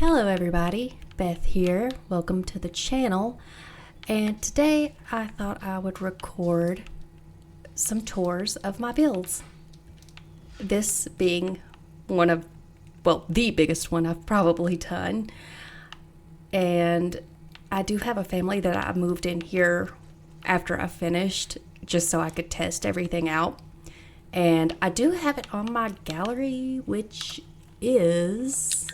Hello everybody, Beth here. Welcome to the channel. And today I thought I would record some tours of my builds. This being the biggest one I've probably done. And I do have a family that I moved in here after I finished just so I could test everything out. And I do have it on my gallery, which is...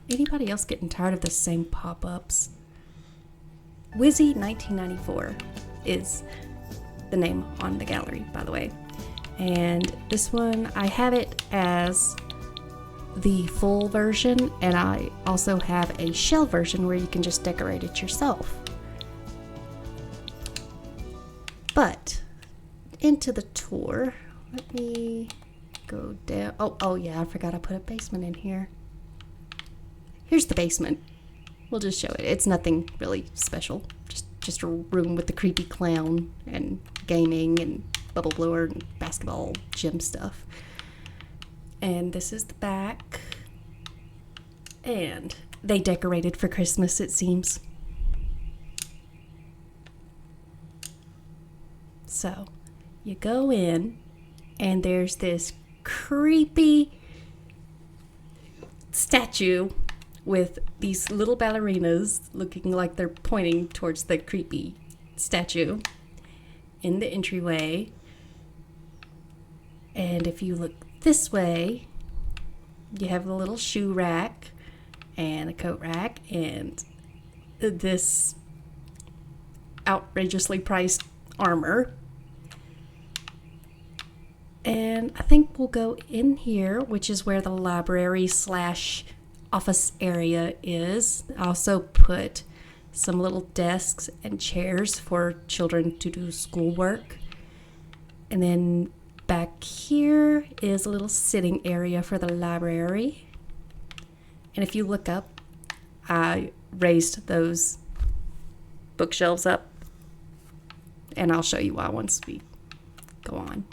Anybody else getting tired of the same pop-ups? Wizzy 1994 is the name on the gallery, by the way. And this one, I have it as the full version, and I also have a shell version where you can just decorate it yourself. But into the tour, let me go down. Oh yeah, I forgot I put a basement in here. Here's the basement. We'll just show it. It's nothing really special. Just a room with the creepy clown and gaming and bubble blower and basketball gym stuff. And this is the back. And they decorated for Christmas, it seems. So, you go in and there's this creepy statue with these little ballerinas looking like they're pointing towards the creepy statue in the entryway. And if you look this way, you have a little shoe rack and a coat rack and this outrageously priced armor. And I think we'll go in here, which is where the library / office area is. I also put some little desks and chairs for children to do schoolwork. And then back here is a little sitting area for the library. And if you look up, I raised those bookshelves up. And I'll show you why once we go on.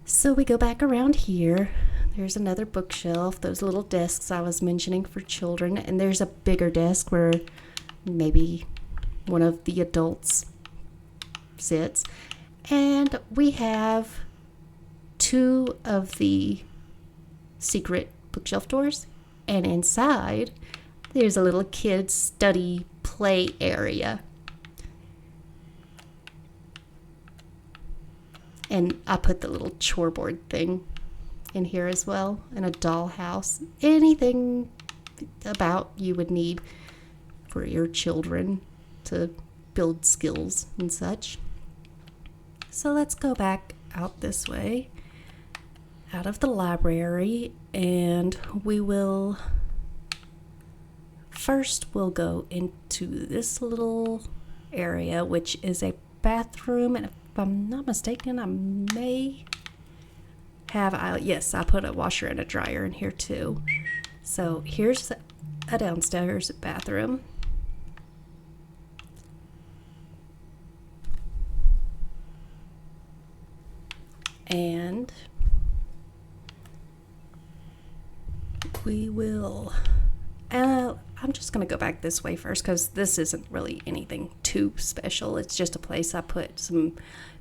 So we go back around here. There's another bookshelf, those little desks I was mentioning for children, and there's a bigger desk where maybe one of the adults sits. And we have 2 of the secret bookshelf doors, and inside there's a little kids' study play area. And I put the little choreboard thing in here as well, and a dollhouse. Anything about you would need for your children to build skills and such. So let's go back out this way, out of the library, and we'll go into this little area, which is a bathroom, and if I'm not mistaken, I may have, yes, I put a washer and a dryer in here too. So here's a downstairs bathroom. And we will, I'm just going to go back this way first because this isn't really anything too special. It's just a place I put some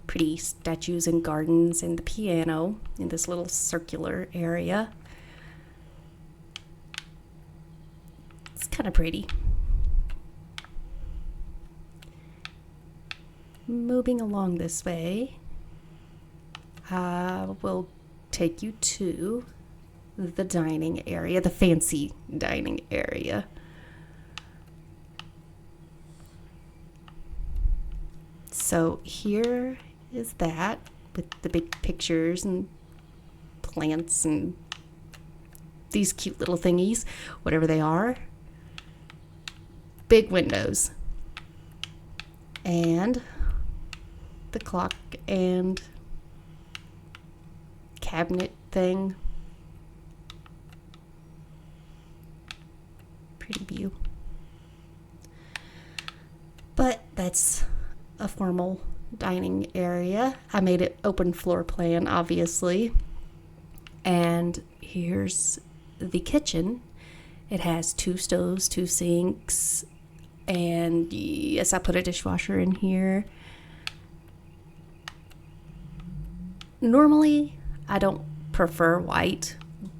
pretty statues and gardens and the piano in this little circular area. It's kind of pretty. Moving along this way, I will take you to the dining area, the fancy dining area. So here is that with the big pictures and plants and these cute little thingies, whatever they are. Big windows. And the clock and cabinet thing. Pretty view. But that's a formal dining area. I made it open floor plan, obviously. And here's the kitchen. It has 2 stoves, 2 sinks, and yes, I put a dishwasher in here. Normally, I don't prefer white,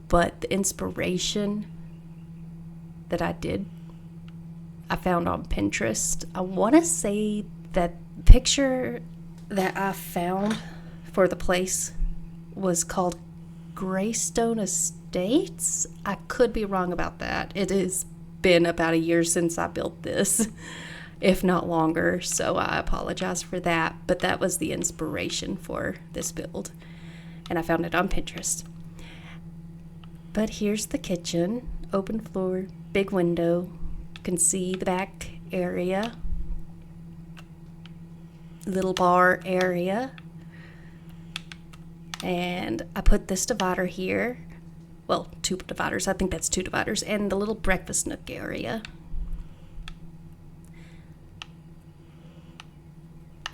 but the inspiration that I found on Pinterest. I want to say that picture that I found for the place was called Greystone Estates. I could be wrong about that. It has been about a year since I built this, if not longer, so I apologize for that. But that was the inspiration for this build, and I found it on Pinterest. But here's the kitchen, open floor, big window. You can see the back area, little bar area. And I put this divider here. Well, 2 dividers. I think that's 2 dividers. And the little breakfast nook area.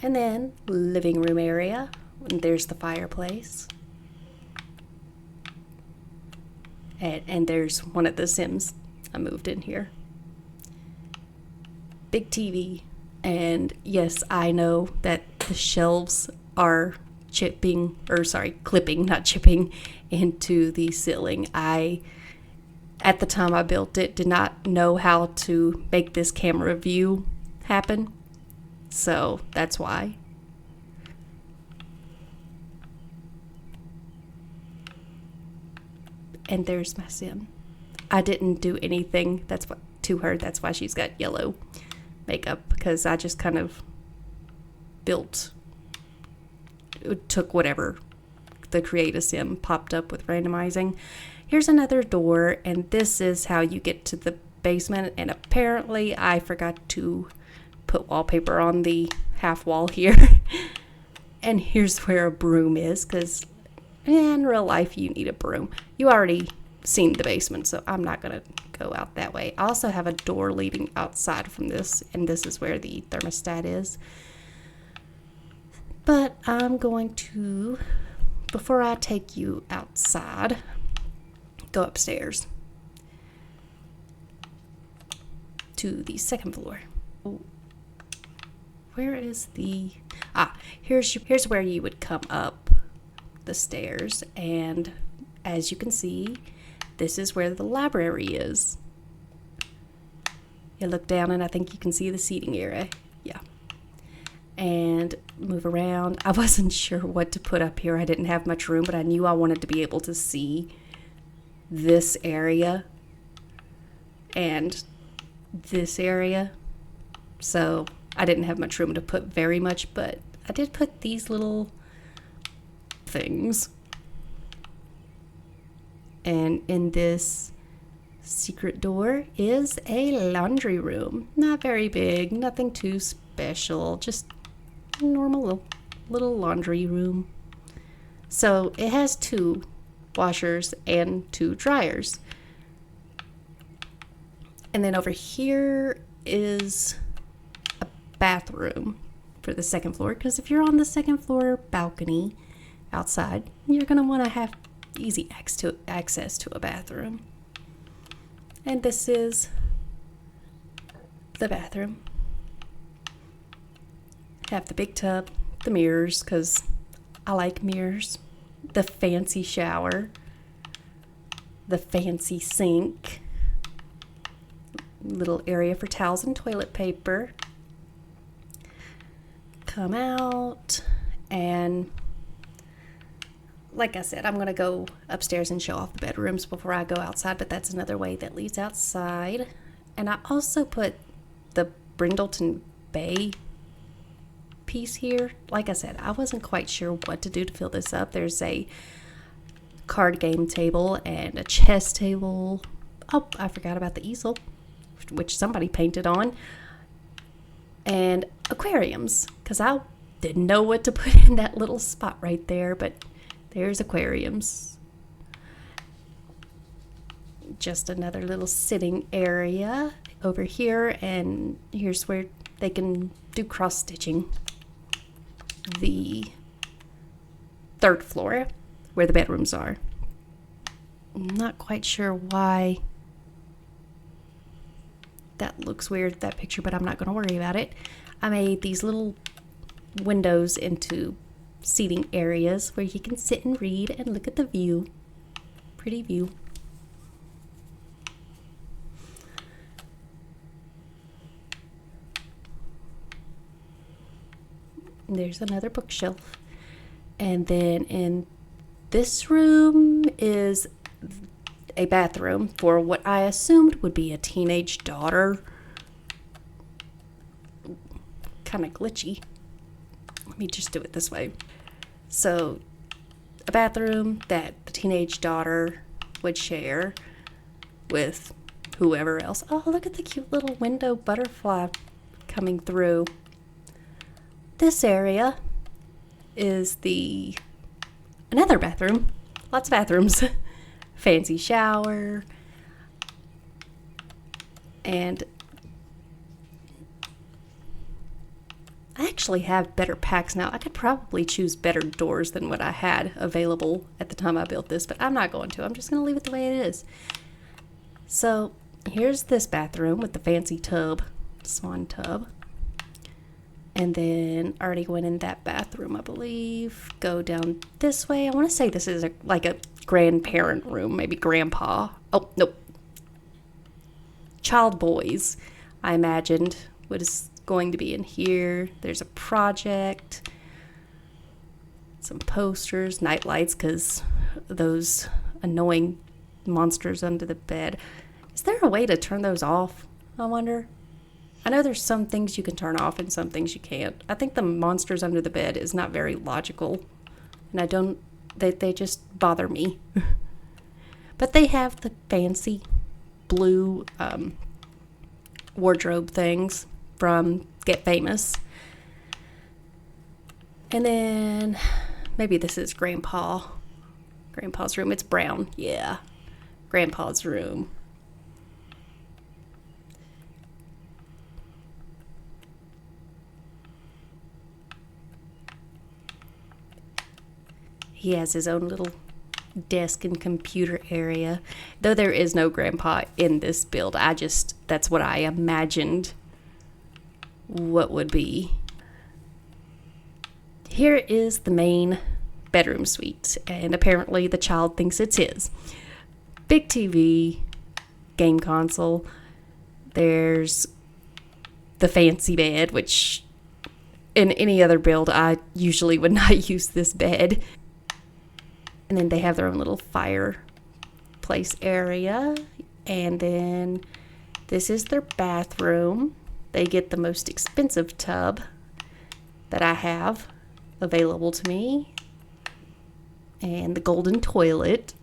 And then living room area. And there's the fireplace. And there's one of the Sims I moved in here. Big TV. And yes, I know that the shelves are clipping, not chipping, into the ceiling. At the time I built it, did not know how to make this camera view happen. So that's why. And there's my Sim. I didn't do anything to her. That's why she's got yellow makeup, because I just kind of took whatever the Create a Sim popped up with randomizing. Here's another door, and this is how you get to the basement. And apparently I forgot to put wallpaper on the half wall here. And here's where a broom is, because in real life you need a broom. You already seen the basement, so I'm not gonna go out that way. I also have a door leading outside from this, and this is where the thermostat is. But I'm going to, before I take you outside, go upstairs to the 2nd floor. Where is the... here's where you would come up the stairs. And as you can see, this is where the library is. You look down and I think you can see the seating area. Yeah. And move around. I wasn't sure what to put up here. I didn't have much room, but I knew I wanted to be able to see this area and this area. So I didn't have much room to put very much, but I did put these little things. And in this secret door is a laundry room. Not very big, nothing too special, just normal little laundry room. So it has 2 washers and 2 dryers. And then over here is a bathroom for the 2nd floor, because if you're on the 2nd floor balcony outside, you're going to want to have easy access to a bathroom. And this is the bathroom. Have the big tub, the mirrors, because I like mirrors, the fancy shower, the fancy sink, little area for towels and toilet paper. Come out, and like I said, I'm going to go upstairs and show off the bedrooms before I go outside, but that's another way that leads outside. And I also put the Brindleton Bay piece here. Like I said, I wasn't quite sure what to do to fill this up. There's a card game table and a chess table. Oh, I forgot about the easel, which somebody painted on. And aquariums, because I didn't know what to put in that little spot right there, but there's aquariums. Just another little sitting area over here, and here's where they can do cross stitching. The 3rd floor, where the bedrooms are. I'm not quite sure why that looks weird, that picture, but I'm not going to worry about it. I made these little windows into seating areas where you can sit and read and look at the view. Pretty view. There's another bookshelf. And then in this room is a bathroom for what I assumed would be a teenage daughter. Kind of glitchy. Let me just do it this way. So, a bathroom that the teenage daughter would share with whoever else. Oh, look at the cute little window butterfly coming through. This area is another bathroom. Lots of bathrooms. Fancy shower. And I actually have better packs now. I could probably choose better doors than what I had available at the time I built this, but I'm not going to. I'm just going to leave it the way it is. So here's this bathroom with the fancy tub, swan tub. And then already went in that bathroom, I believe. Go down this way. I want to say this is like a grandparent room, maybe grandpa. Oh, nope. Child boys, I imagined, was going to be in here. There's a project, some posters, night lights, because those annoying monsters under the bed. Is there a way to turn those off, I wonder? I know there's some things you can turn off and some things you can't. I think the monsters under the bed is not very logical. And they just bother me. But they have the fancy blue wardrobe things from Get Famous. And then maybe this is Grandpa's room. It's brown. Yeah. Grandpa's room. He has his own little desk and computer area. Though there is no grandpa in this build, that's what I imagined what would be. Here is the main bedroom suite, and apparently the child thinks it's his. Big TV, game console. There's the fancy bed, which in any other build I usually would not use this bed. And then they have their own little fireplace area. And then this is their bathroom. They get the most expensive tub that I have available to me. And the golden toilet.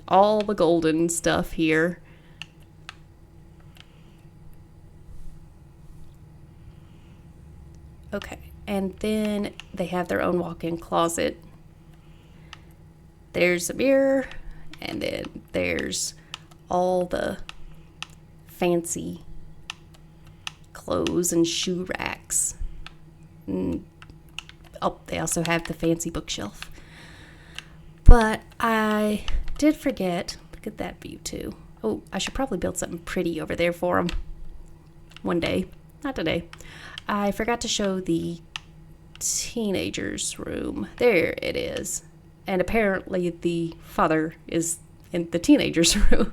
All the golden stuff here. Okay. And then they have their own walk-in closet. There's a mirror, and then there's all the fancy clothes and shoe racks. They also have the fancy bookshelf. But I did forget, look at that view too. Oh, I should probably build something pretty over there for them one day. Not today. I forgot to show the teenager's room. There it is. And apparently the father is in the teenager's room.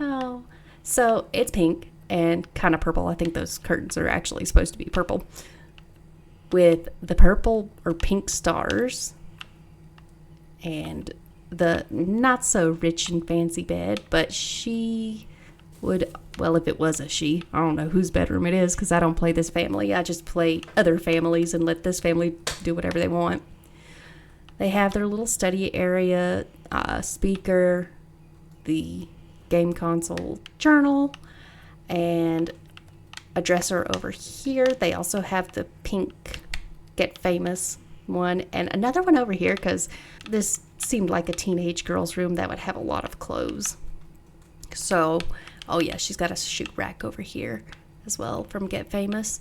Oh, so it's pink and kind of purple. I think those curtains are actually supposed to be purple. With the purple or pink stars and the not so rich and fancy bed, but she would, well, if it was a she, I don't know whose bedroom it is because I don't play this family. I just play other families and let this family do whatever they want. They have their little study area, speaker, the game console, journal, and a dresser over here. They also have the pink Get Famous one and another one over here because this seemed like a teenage girl's room that would have a lot of clothes. So, oh yeah, she's got a shoe rack over here as well from Get Famous.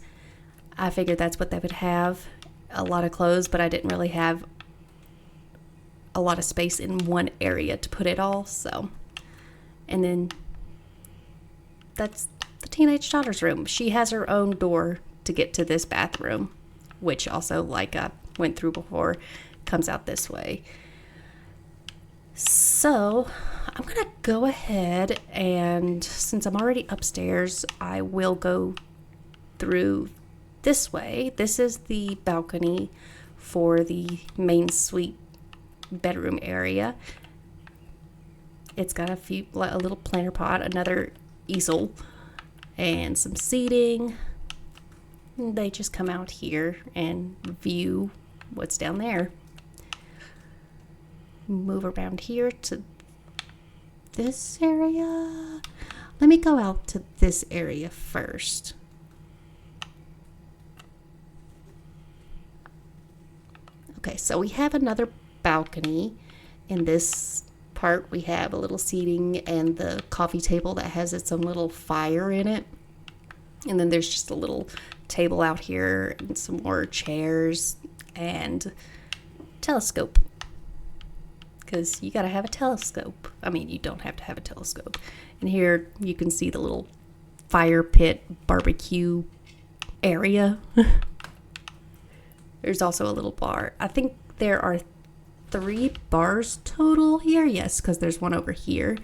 I figured that's what they would have, a lot of clothes, but I didn't really have a lot of space in one area to put it all. So, and then that's the teenage daughter's room. She has her own door to get to this bathroom, which also, like I went through before, comes out this way. So I'm gonna go ahead, and since I'm already upstairs, I will go through this way. This is the balcony for the main suite bedroom area. It's got a little planter pot, another easel, and some seating. They just come out here and view what's down there. Move around here to this area. Let me go out to this area first. Okay, so we have another balcony. In this part, we have a little seating and the coffee table that has its own little fire in it. And then there's just a little table out here and some more chairs and telescope. Because you gotta have a telescope. I mean, you don't have to have a telescope. And here you can see the little fire pit barbecue area. There's also a little bar. I think there are 3 bars total here. Yes, because there's one over here.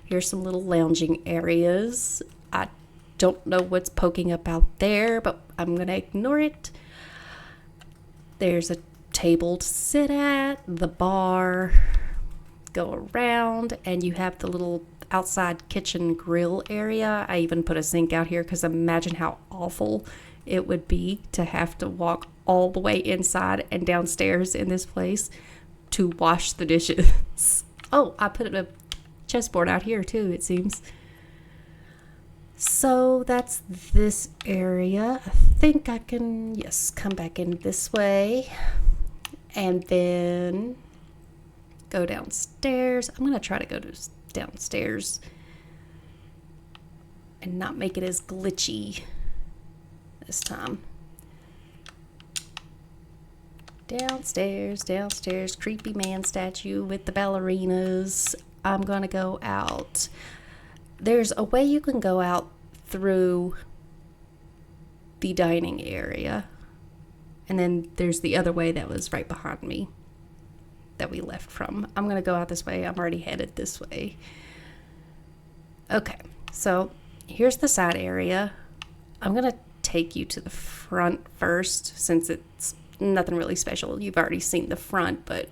Here's some little lounging areas. I don't know what's poking up out there, but I'm gonna ignore it. There's a table to sit at, the bar, go around, and you have the little outside kitchen grill area. I even put a sink out here because imagine how awful it would be to have to walk all the way inside and downstairs in this place to wash the dishes. Oh, I put a chessboard out here too, it seems. So that's this area. I think I can, yes, come back in this way and then go downstairs. I'm going to try to go downstairs and not make it as glitchy this time. Downstairs, creepy man statue with the ballerinas. I'm going to go out. There's a way you can go out through the dining area. And then there's the other way that was right behind me that we left from. I'm going to go out this way. I'm already headed this way. Okay, so here's the side area. I'm going to take you to the front first since it's nothing really special. You've already seen the front, but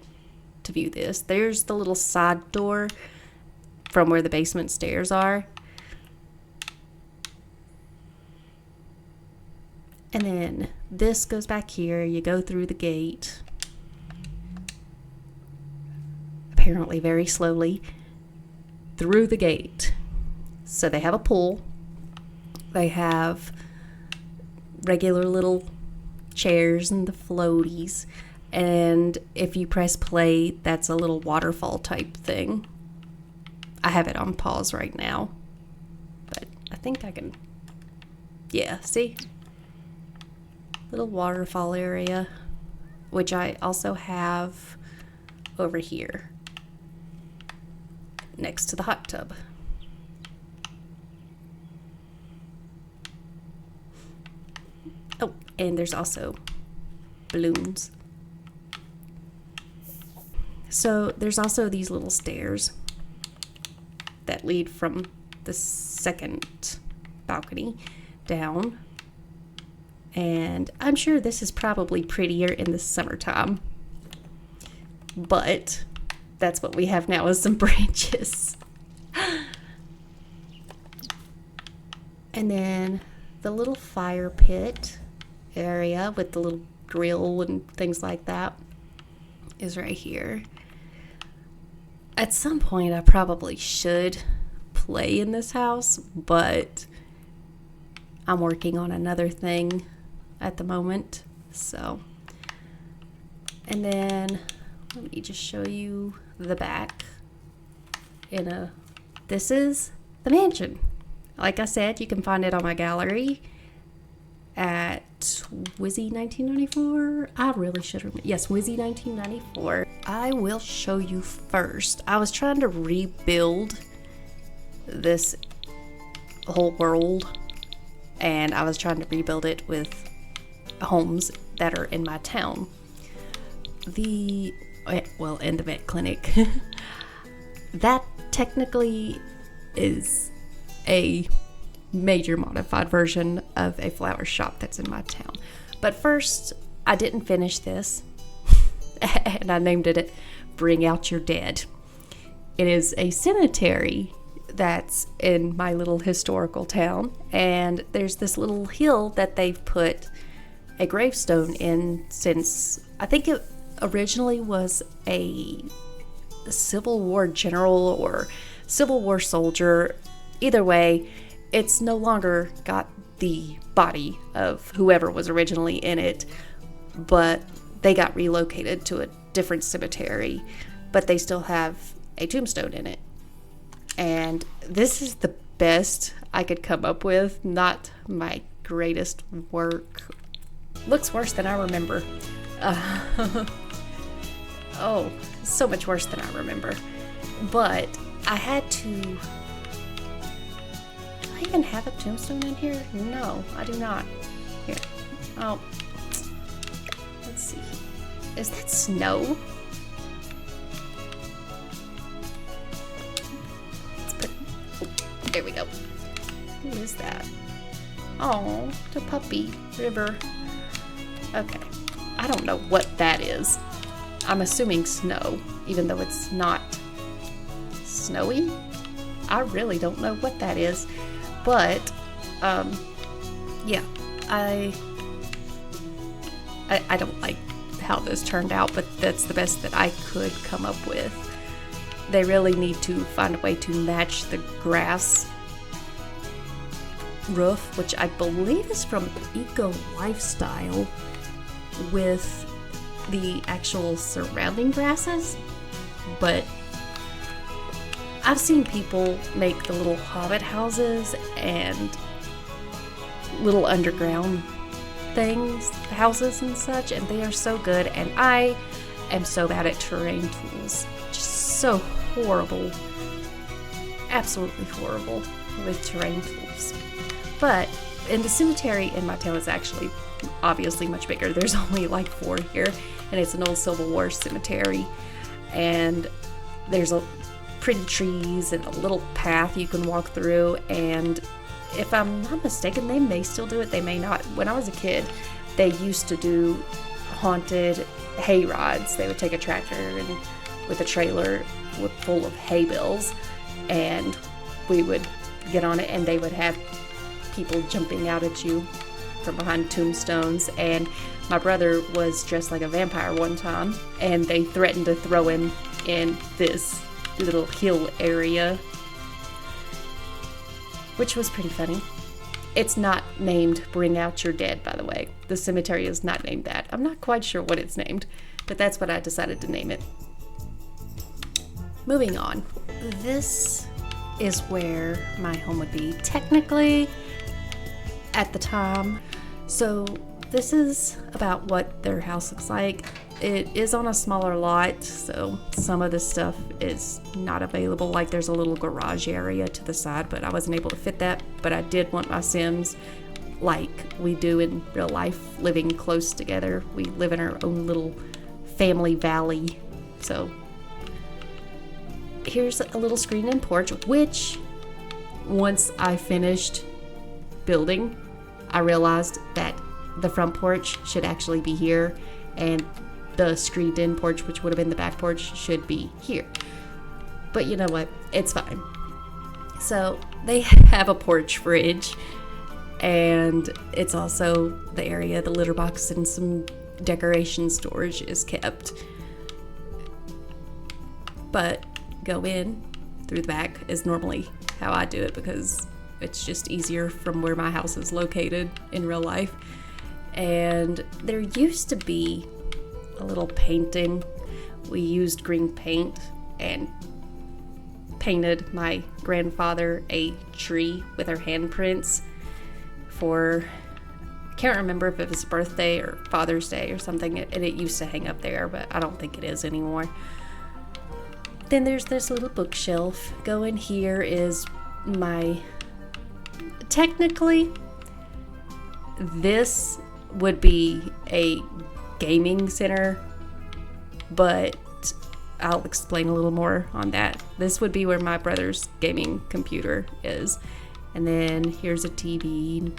to view this, there's the little side door from where the basement stairs are. And then this goes back here. You go through the gate, apparently very slowly, through the gate. So they have a pool. They have regular little chairs and the floaties. And if you press play, that's a little waterfall type thing. I have it on pause right now, but I think I can, yeah, see? Little waterfall area, which I also have over here next to the hot tub. Oh, and there's also balloons. So there's also these little stairs that lead from the second balcony down. And I'm sure this is probably prettier in the summertime. But that's what we have now is some branches. And then the little fire pit area with the little grill and things like that is right here. At some point, I probably should play in this house, but I'm working on another thing at the moment. So, and then let me just show you the back. This is the mansion. Like I said, you can find it on my gallery at Wizzy 1994. I really should remember. Yes, Wizzy 1994. I will show you first. I was trying to rebuild this whole world, and I was trying to rebuild it with homes that are in my town. And the vet clinic. That technically is a major modified version of a flower shop that's in my town. But first, I didn't finish this, and I named it Bring Out Your Dead. It is a cemetery that's in my little historical town, and there's this little hill that they've put a gravestone in since, I think it originally was a Civil War general or Civil War soldier. Either way, it's no longer got the body of whoever was originally in it, but they got relocated to a different cemetery, but they still have a tombstone in it. And this is the best I could come up with, not my greatest work. Looks worse than I remember. Oh, so much worse than I remember. But I had to... Do I even have a tombstone in here? No, I do not. Here. Oh. Let's see. Is that snow? There we go. Who is that? Oh, the puppy river. Okay. I don't know what that is. I'm assuming snow, even though it's not snowy. I really don't know what that is. But, yeah. I don't like how this turned out, but that's the best that I could come up with. They really need to find a way to match the grass roof, which I believe is from Eco Lifestyle, with the actual surrounding grasses. But I've seen people make the little hobbit houses and little underground houses and such, and they are so good, and I am so bad at terrain tools. Just so horrible. Absolutely horrible with terrain tools. But, and the cemetery in my town is actually obviously much bigger. There's only like 4 here, and it's an old Civil War cemetery, and there's pretty trees and a little path you can walk through, and if I'm not mistaken, they may still do it, they may not. When I was a kid, they used to do haunted hay rides. They would take a tractor and with a trailer full of hay bales, and we would get on it, and they would have people jumping out at you from behind tombstones. And my brother was dressed like a vampire one time, and they threatened to throw him in this little hill area, which was pretty funny. It's not named Bring Out Your Dead, by the way. The cemetery is not named that. I'm not quite sure what it's named, but that's what I decided to name it. Moving on. This is where my home would be technically at the time. So this is about what their house looks like. It is on a smaller lot, so some of this stuff is not available. Like there's a little garage area to the side, but I wasn't able to fit that. But I did want my Sims, like we do in real life, living close together. We live in our own little family valley. So here's a little screened-in porch, which once I finished building, I realized that the front porch should actually be here, and the screened-in porch, which would have been the back porch, should be here. But you know what? It's fine. So they have a porch fridge, and it's also the area the litter box and some decoration storage is kept. But go in through the back is normally how I do it, because it's just easier from where my house is located in real life. And there used to be a little painting. We used green paint and painted my grandfather a tree with our handprints for can't remember if it was birthday or Father's Day or something, and it used to hang up there, but I don't think it is anymore. Then there's this little bookshelf. Go in here is technically, this would be a gaming center, but I'll explain a little more on that. This would be where my brother's gaming computer is. And then here's a TV,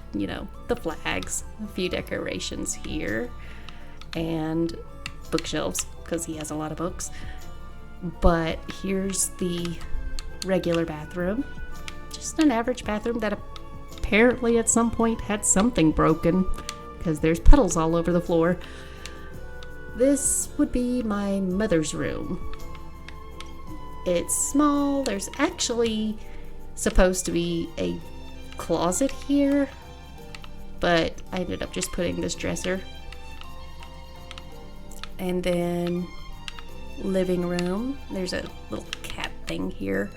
the flags, a few decorations here, and bookshelves, because he has a lot of books. But here's the regular bathroom. Just an average bathroom that apparently at some point had something broken, because there's puddles all over the floor. This would be my mother's room. It's small. There's actually supposed to be a closet here, but I ended up just putting this dresser. And then living room. There's a little cat thing here.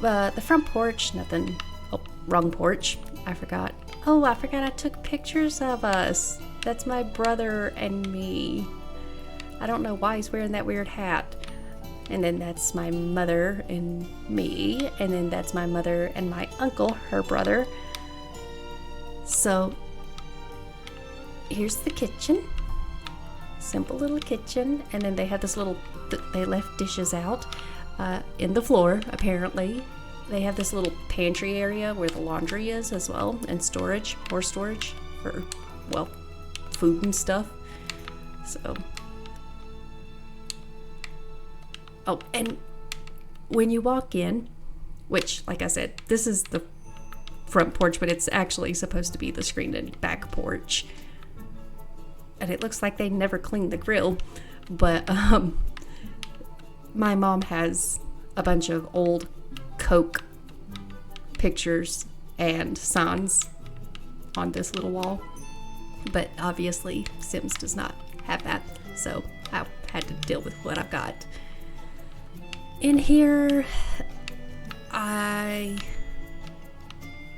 The front porch, nothing. Oh, wrong porch. I forgot I took pictures of us. That's my brother and me. I don't know why he's wearing that weird hat. And then that's my mother and me. And then that's my mother and my uncle, her brother. So here's the kitchen. Simple little kitchen. And then they had they left dishes out in the floor, apparently. They have this little pantry area where the laundry is as well, and more storage for, food and stuff. So, and when you walk in, which, like I said, this is the front porch, but it's actually supposed to be the screened-in back porch. And it looks like they never cleaned the grill, but my mom has a bunch of old Coke pictures and signs on this little wall, but obviously Sims does not have that, so I had to deal with what I've got. In here,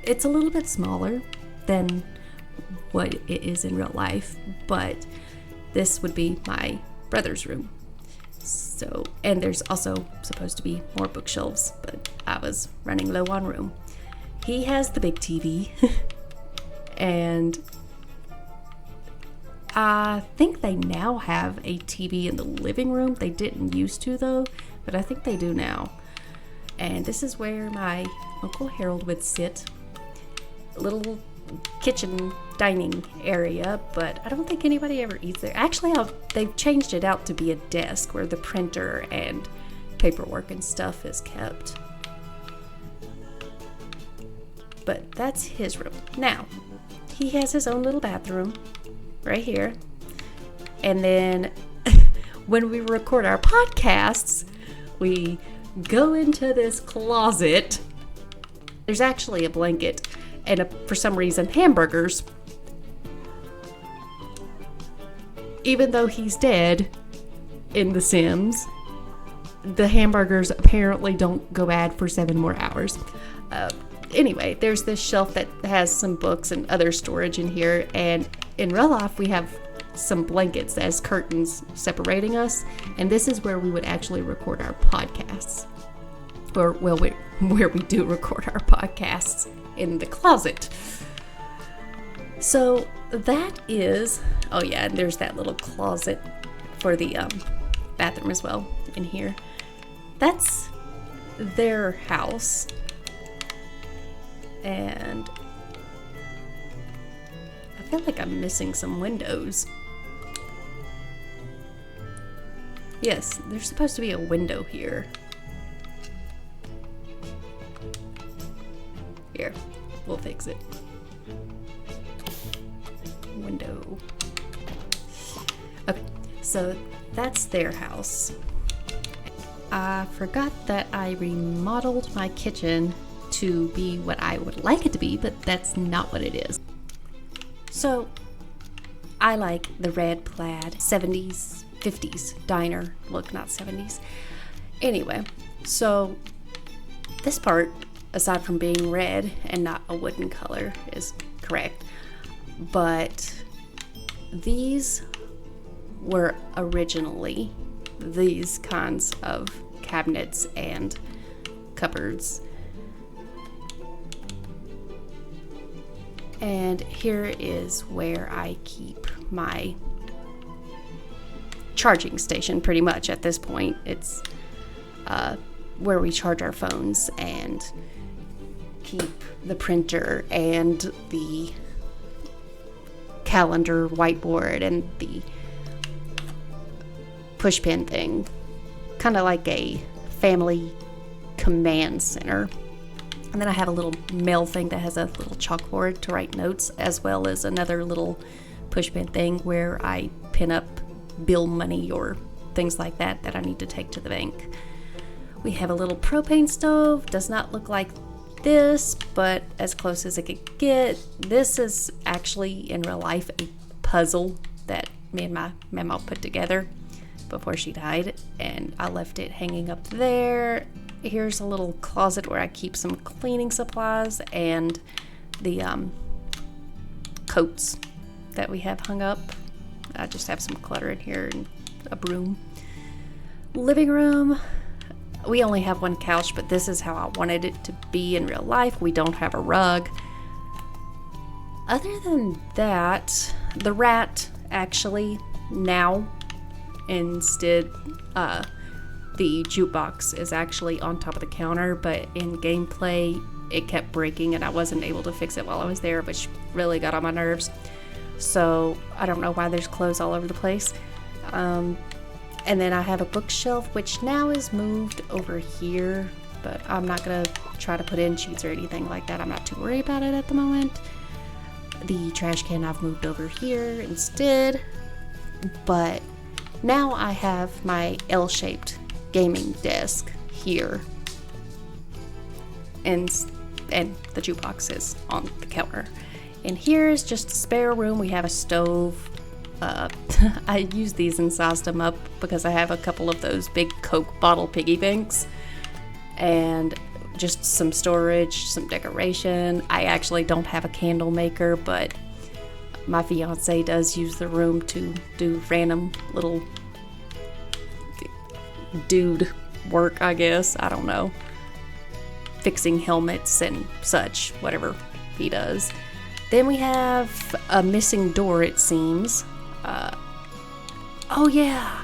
it's a little bit smaller than what it is in real life, but this would be my brother's room. So, and there's also supposed to be more bookshelves, but I was running low on room. He has the big TV, and I think they now have a TV in the living room. They didn't used to though, but I think they do now. And this is where my Uncle Harold would sit. A little kitchen dining area, but I don't think anybody ever eats there. Actually, they've changed it out to be a desk where the printer and paperwork and stuff is kept. But that's his room. Now, he has his own little bathroom right here. And then when we record our podcasts, we go into this closet. There's actually a blanket and for some reason, hamburgers. Even though he's dead in The Sims, the hamburgers apparently don't go bad for 7 more hours. Anyway, there's this shelf that has some books and other storage in here, and in real life we have some blankets as curtains separating us, and this is where we would actually record our podcasts. Or, where we do record our podcasts, in the closet. So that is, and there's that little closet for the bathroom as well in here. That's their house. And I feel like I'm missing some windows. Yes, there's supposed to be a window here. Here, we'll fix it. Window. Okay, so that's their house. I forgot that I remodeled my kitchen to be what I would like it to be, but that's not what it is. So, I like the red plaid 70s, 50s diner look, not 70s. Anyway, so this part, aside from being red and not a wooden color, is correct. But these were originally these kinds of cabinets and cupboards. And here is where I keep my charging station pretty much at this point. It's where we charge our phones and keep the printer and the calendar whiteboard and the pushpin thing. Kind of like a family command center. And then I have a little mail thing that has a little chalkboard to write notes, as well as another little pushpin thing where I pin up bill money or things like that that I need to take to the bank. We have a little propane stove. Does not look like this, but as close as it could get. This is actually in real life a puzzle that me and my mama put together before she died, and I left it hanging up there. Here's a little closet where I keep some cleaning supplies and the coats that we have hung up. I just have some clutter in here and a broom. Living room. We only have one couch, but this is how I wanted it to be in real life. We don't have a rug. Other than that, the rat actually now instead the jukebox is actually on top of the counter, but in gameplay it kept breaking and I wasn't able to fix it while I was there, which really got on my nerves. So I don't know why there's clothes all over the place. And then I have a bookshelf, which now is moved over here, but I'm not gonna try to put in sheets or anything like that. I'm not too worried about it at the moment. The trash can I've moved over here instead, but now I have my L-shaped gaming desk here, and the jukebox is on the counter. And here is just a spare room. We have a stove. I use these and sized them up because I have a couple of those big Coke bottle piggy banks, and just some storage, some decoration. I actually don't have a candle maker, but my fiance does use the room to do random little dude work, I guess. I don't know. Fixing helmets and such, whatever he does. Then we have a missing door, it seems. Oh yeah,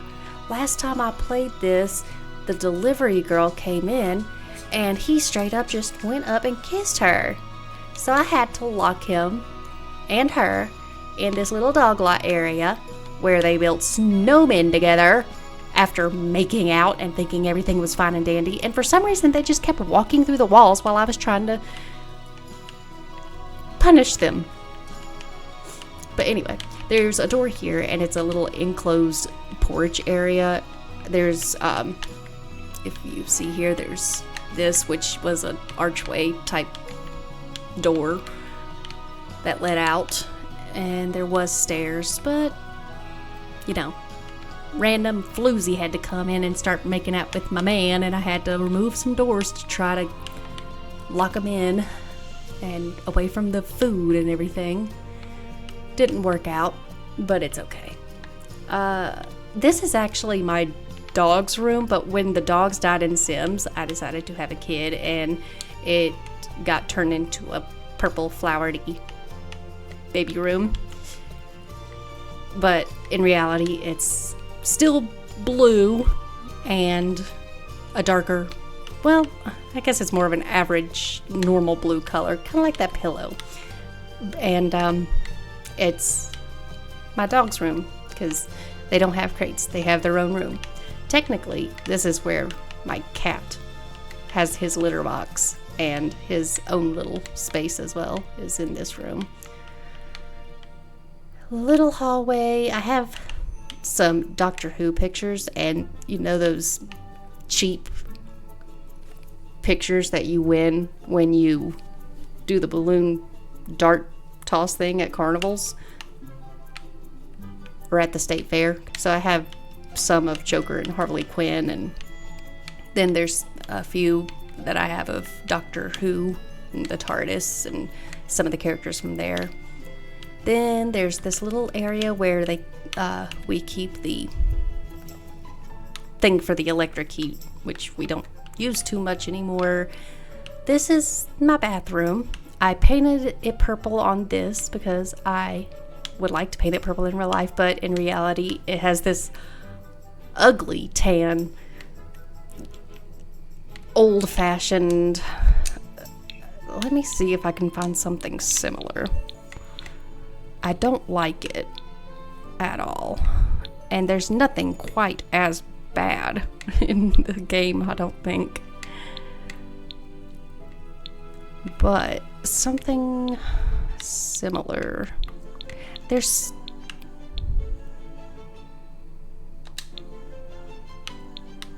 last time I played this, the delivery girl came in and he straight up just went up and kissed her. So I had to lock him and her in this little dog lot area where they built snowmen together after making out and thinking everything was fine and dandy. And for some reason they just kept walking through the walls while I was trying to punish them. But anyway, there's a door here and it's a little enclosed porch area. There's, if you see here, there's this, which was an archway type door that led out, and there was stairs, but you know, random floozy had to come in and start making out with my man, and I had to remove some doors to try to lock them in and away from the food and everything. Didn't work out, but it's okay. This is actually my dog's room, but when the dogs died in Sims, I decided to have a kid, and it got turned into a purple flowery baby room. But in reality, it's still blue and a darker, well, I guess it's more of an average normal blue color, kind of like that pillow. And it's my dog's room because they don't have crates, they have their own room. Technically, this is where my cat has his litter box, and his own little space as well is in this room. Little hallway. I have some Doctor Who pictures, and you know those cheap pictures that you win when you do the balloon dart toss thing at carnivals or at the state fair. So I have some of Joker and Harley Quinn, and then there's a few that I have of Doctor Who and the TARDIS and some of the characters from there. Then there's this little area where we keep the thing for the electric heat, which we don't use too much anymore. This is my bathroom. I painted it purple on this because I would like to paint it purple in real life, but in reality it has this ugly tan, old-fashioned. Let me see if I can find something similar. I don't like it at all, and there's nothing quite as bad in the game, I don't think, but something similar. There's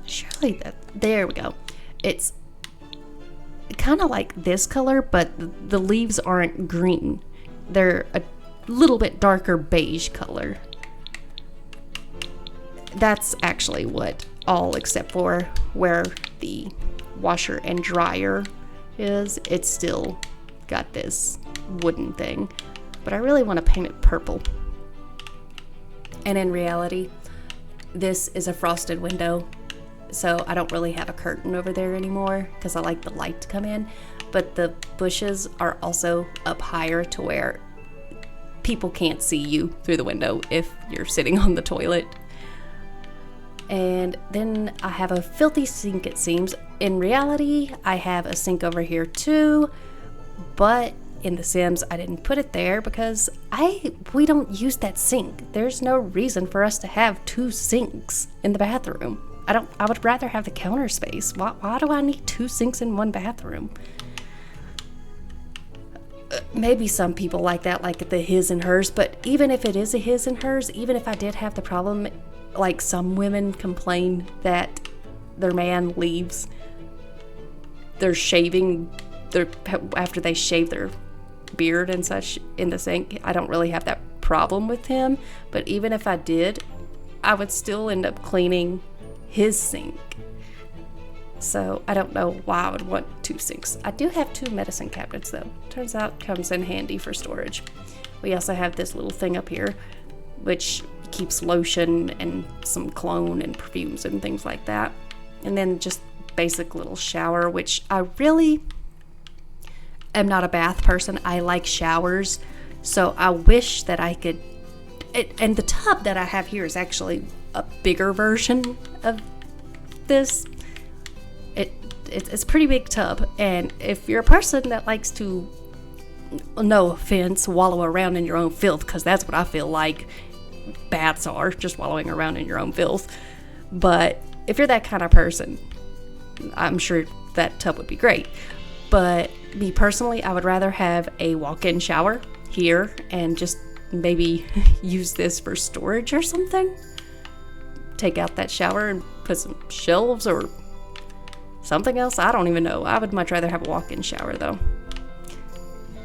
surely that. There we go. It's kind of like this color, but the leaves aren't green. They're a little bit darker beige color. That's actually what all except for where the washer and dryer is. It's still got this wooden thing, but I really want to paint it purple. And in reality, this is a frosted window, so I don't really have a curtain over there anymore because I like the light to come in, but the bushes are also up higher to where people can't see you through the window if you're sitting on the toilet. And then I have a filthy sink, it seems. In reality, I have a sink over here too, but in The Sims, I didn't put it there because we don't use that sink. There's no reason for us to have two sinks in the bathroom. I would rather have the counter space. Why do I need two sinks in one bathroom? Maybe some people like that, like the his and hers, but even if it is a his and hers, even if I did have the problem, like some women complain that their man leaves their shaving after they shave their beard and such in the sink. I don't really have that problem with him, but even if I did, I would still end up cleaning his sink. So I don't know why I would want two sinks. I do have two medicine cabinets though. Turns out comes in handy for storage. We also have this little thing up here which keeps lotion and some cologne and perfumes and things like that. And then just basic little shower, which I really am not a bath person. I like showers, so I wish that I could. And the tub that I have here is actually a bigger version of this. It's a pretty big tub, and if you're a person that likes to, no offense, wallow around in your own filth, because that's what I feel like baths are, just wallowing around in your own filth. But if you're that kind of person, I'm sure that tub would be great. But me personally, I would rather have a walk-in shower here and just maybe use this for storage or something. Take out that shower and put some shelves or something else. I don't even know. I would much rather have a walk-in shower though.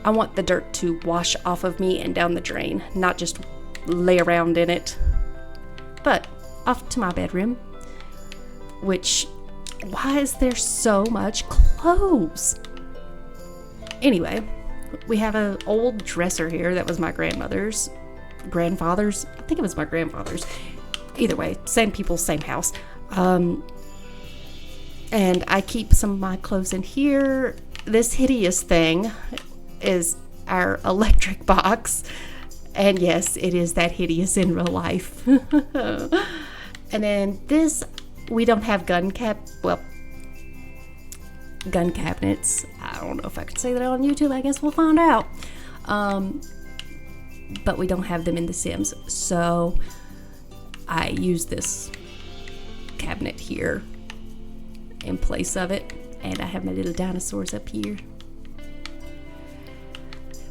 I want the dirt to wash off of me and down the drain, not just lay around in it. But off to my bedroom, which, why is there so much clothes? Anyway, we have an old dresser here that was my grandfather's. I think it was my grandfather's. Either way, same people, same house. And I keep some of my clothes in here. This hideous thing is our electric box. And yes, it is that hideous in real life. And then this, we don't have gun cabinets. I don't know if I could say that on YouTube. I guess we'll find out. But we don't have them in The Sims. So I use this cabinet here in place of it, and I have my little dinosaurs up here.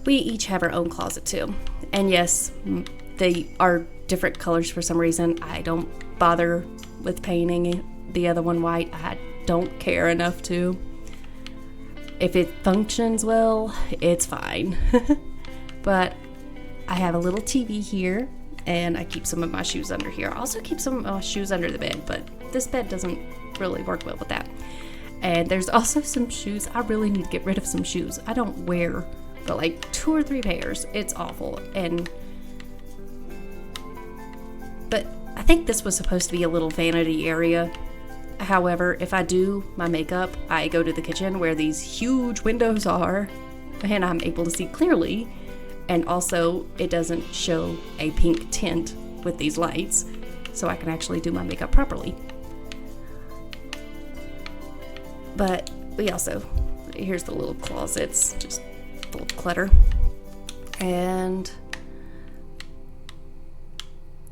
We each have our own closet too, and yes, they are different colors for some reason. I don't bother with painting the other one white. I don't care enough to. If it functions well, it's fine. But I have a little TV here, and I keep some of my shoes under here. I also keep some of my shoes under the bed, but this bed doesn't really work well with that. And there's also some shoes. I really need to get rid of some shoes. I don't wear but like 2 or 3 pairs. It's awful. But I think this was supposed to be a little vanity area. However, if I do my makeup, I go to the kitchen where these huge windows are, and I'm able to see clearly. And also, it doesn't show a pink tint with these lights, so I can actually do my makeup properly. But we also, here's the little closets, just full of clutter. And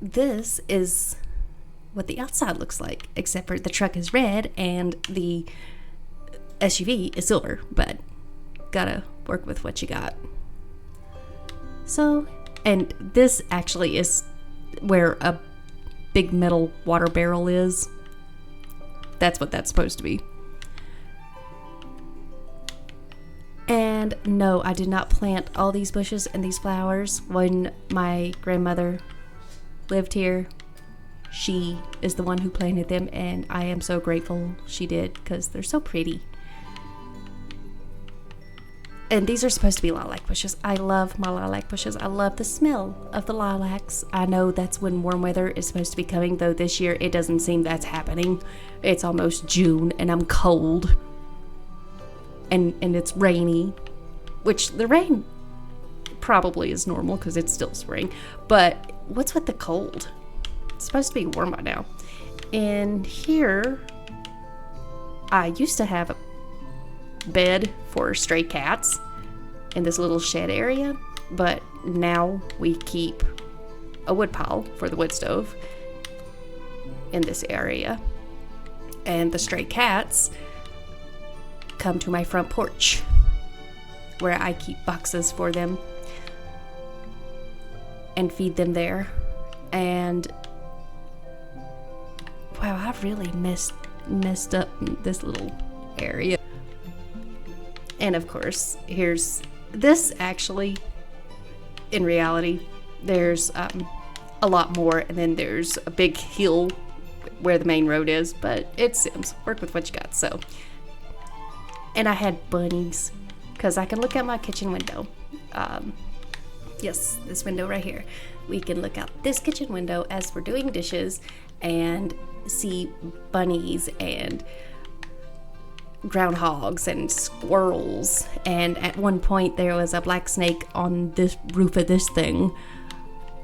this is what the outside looks like, except for the truck is red and the SUV is silver, but gotta work with what you got. So, and this actually is where a big metal water barrel is. That's what that's supposed to be. And no, I did not plant all these bushes and these flowers. When my grandmother lived here, she is the one who planted them, and I am so grateful she did because they're so pretty. And these are supposed to be lilac bushes. I love my lilac bushes. I love the smell of the lilacs. I know that's when warm weather is supposed to be coming, though this year it doesn't seem that's happening. It's almost June and I'm cold. And it's rainy, which the rain probably is normal because it's still spring. But what's with the cold? It's supposed to be warm by now. And here, I used to have a bed for stray cats in this little shed area, but now we keep a wood pile for the wood stove in this area, and the stray cats come to my front porch where I keep boxes for them and feed them there. And wow, I've really messed up this little area. And of course, here's this. Actually, in reality, there's a lot more, and then there's a big hill where the main road is, but it Sims. Work with what you got. So, and I had bunnies because I can look out my kitchen window. Yes, this window right here. We can look out this kitchen window as we're doing dishes and see bunnies and groundhogs and squirrels. And at one point there was a black snake on this roof of this thing,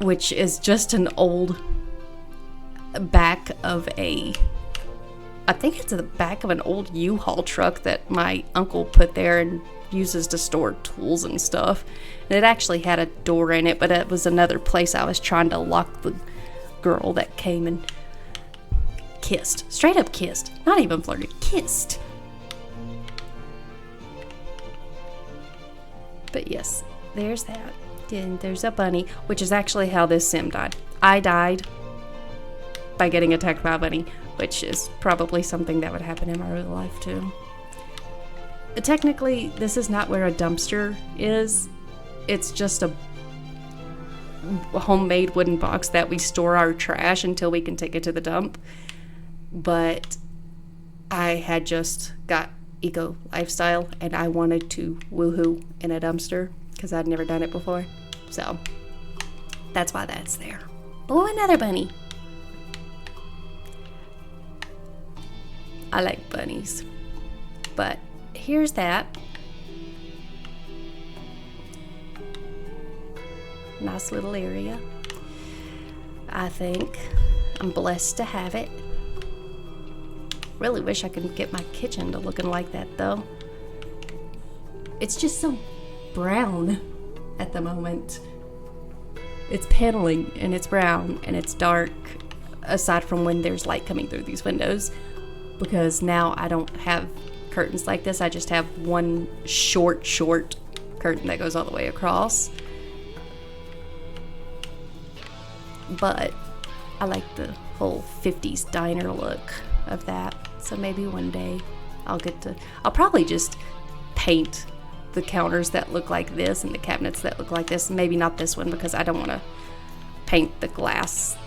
which is just an old back of I think it's the back of an old U-Haul truck that my uncle put there and uses to store tools and stuff. And it actually had a door in it, but it was another place I was trying to lock the girl that came and kissed. Straight up kissed. Not even flirted. Kissed. But yes, there's that. And there's a bunny, which is actually how this sim died. I died by getting attacked by a bunny, which is probably something that would happen in my real life too. Technically, this is not where a dumpster is. It's just a homemade wooden box that we store our trash until we can take it to the dump. But I had just got eco lifestyle and I wanted to woohoo in a dumpster because I'd never done it before. So that's why that's there. Oh, another bunny. I like bunnies. But here's that. Nice little area. I think I'm blessed to have it. Really wish I could get my kitchen to looking like that though. It's just so brown at the moment. It's paneling and it's brown and it's dark, aside from when there's light coming through these windows, because now I don't have curtains like this. I just have one short curtain that goes all the way across. But I like the whole 50s diner look of that. So maybe one day I'll probably just paint the counters that look like this and the cabinets that look like this. Maybe not this one because I don't want to paint the glass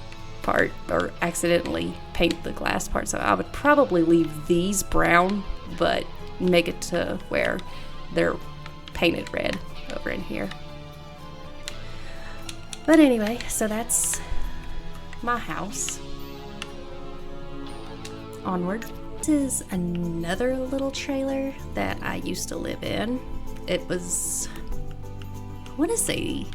part or accidentally paint the glass part. So I would probably leave these brown, but make it to where they're painted red over in here. But anyway, so that's my house. Onward. This is another little trailer that I used to live in. It was, I want to say,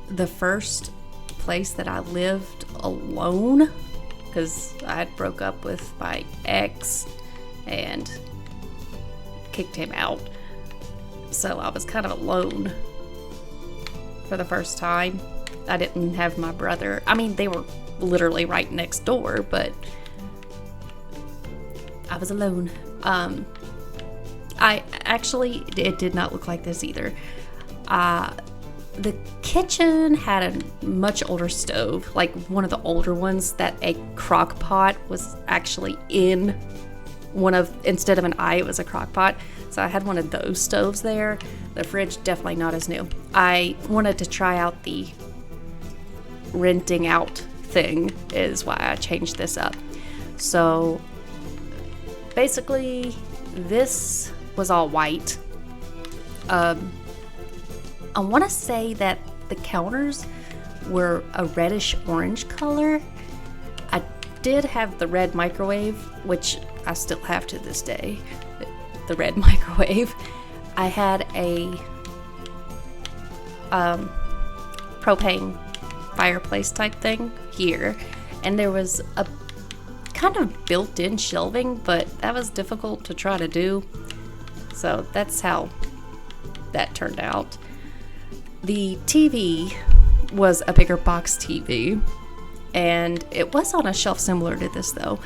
the first place that I lived alone, because I had broke up with my ex and kicked him out. So I was kind of alone for the first time. I didn't have my brother. I mean, they were literally right next door, but I was alone. It did not look like this either. The kitchen had a much older stove, like one of the older ones that a crock pot was actually in one of, instead of an eye, it was a crock pot. So I had one of those stoves there. The fridge, definitely not as new. I wanted to try out the renting out thing, is why I changed this up. So basically, this was all white. I want to say that the counters were a reddish orange color. I did have the red microwave, which I still have to this day, the red microwave. I had a propane fireplace type thing here, and there was a kind of built-in shelving, but that was difficult to try to do. So that's how that turned out. The TV was a bigger box TV, and it was on a shelf similar to this though,